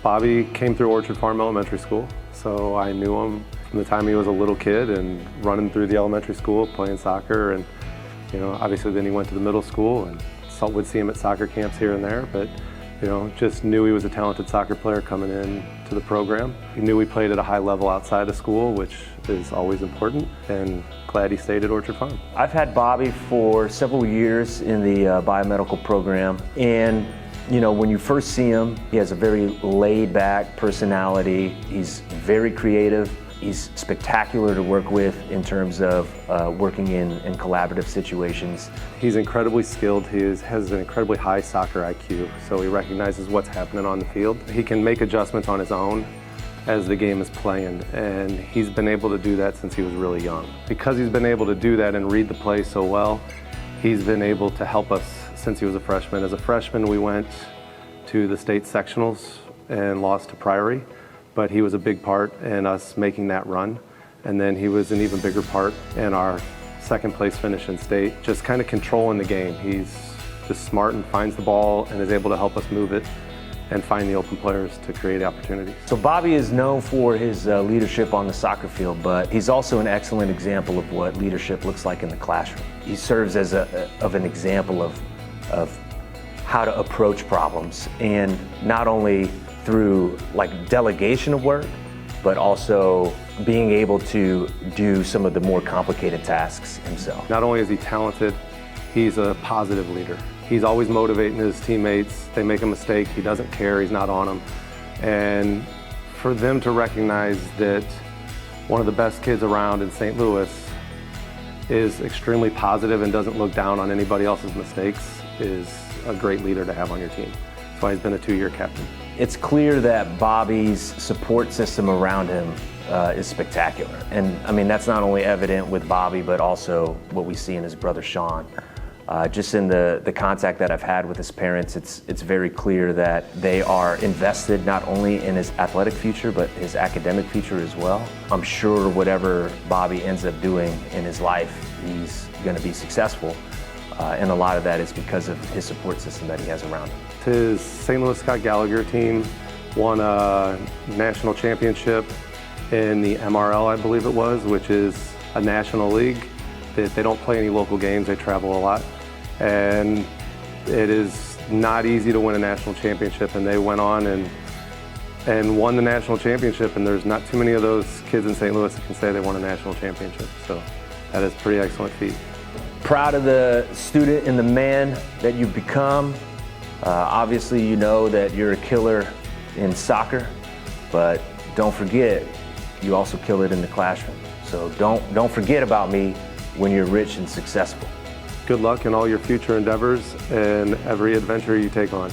Bobby came through Orchard Farm Elementary School, so I knew him from the time he was a little kid and running through the elementary school, playing soccer, and obviously then he went to the middle school and would see him at soccer camps here and there, but just knew he was a talented soccer player coming in to the program. He knew he played at a high level outside of school, which is always important, and glad he stayed at Orchard Farm. I've had Bobby for several years in the biomedical program, and when you first see him, he has a very laid-back personality. He's very creative. He's spectacular to work with in terms of working in collaborative situations. He's incredibly skilled. He has an incredibly high soccer IQ, so he recognizes what's happening on the field. He can make adjustments on his own as the game is playing, and he's been able to do that since he was really young. Because he's been able to do that and read the play so well, he's been able to help us since he was a freshman. As a freshman, we went to the state sectionals and lost to Priory, but he was a big part in us making that run. And then he was an even bigger part in our second place finish in state, just kind of controlling the game. He's just smart and finds the ball and is able to help us move it and find the open players to create opportunities. So Bobby is known for his leadership on the soccer field, but he's also an excellent example of what leadership looks like in the classroom. He serves as an example of how to approach problems, and not only through delegation of work, but also being able to do some of the more complicated tasks himself. Not only is he talented, he's a positive leader. He's always motivating his teammates. They make a mistake, he doesn't care, he's not on them. And for them to recognize that one of the best kids around in St. Louis is extremely positive and doesn't look down on anybody else's mistakes is a great leader to have on your team. That's why he's been a 2-year captain. It's clear that Bobby's support system around him is spectacular. And I mean, that's not only evident with Bobby, but also what we see in his brother Sean. Just in the contact that I've had with his parents, it's very clear that they are invested not only in his athletic future, but his academic future as well. I'm sure whatever Bobby ends up doing in his life, he's going to be successful. And a lot of that is because of his support system that he has around him. His St. Louis Scott Gallagher team won a national championship in the MRL, I believe it was, which is a national league. They don't play any local games, they travel a lot. And it is not easy to win a national championship, and they went on and won the national championship, and there's not too many of those kids in St. Louis that can say they won a national championship. So that is a pretty excellent feat. Proud of the student and the man that you've become. Obviously, you know that you're a killer in soccer, but don't forget, you also kill it in the classroom. So don't forget about me when you're rich and successful. Good luck in all your future endeavors and every adventure you take on.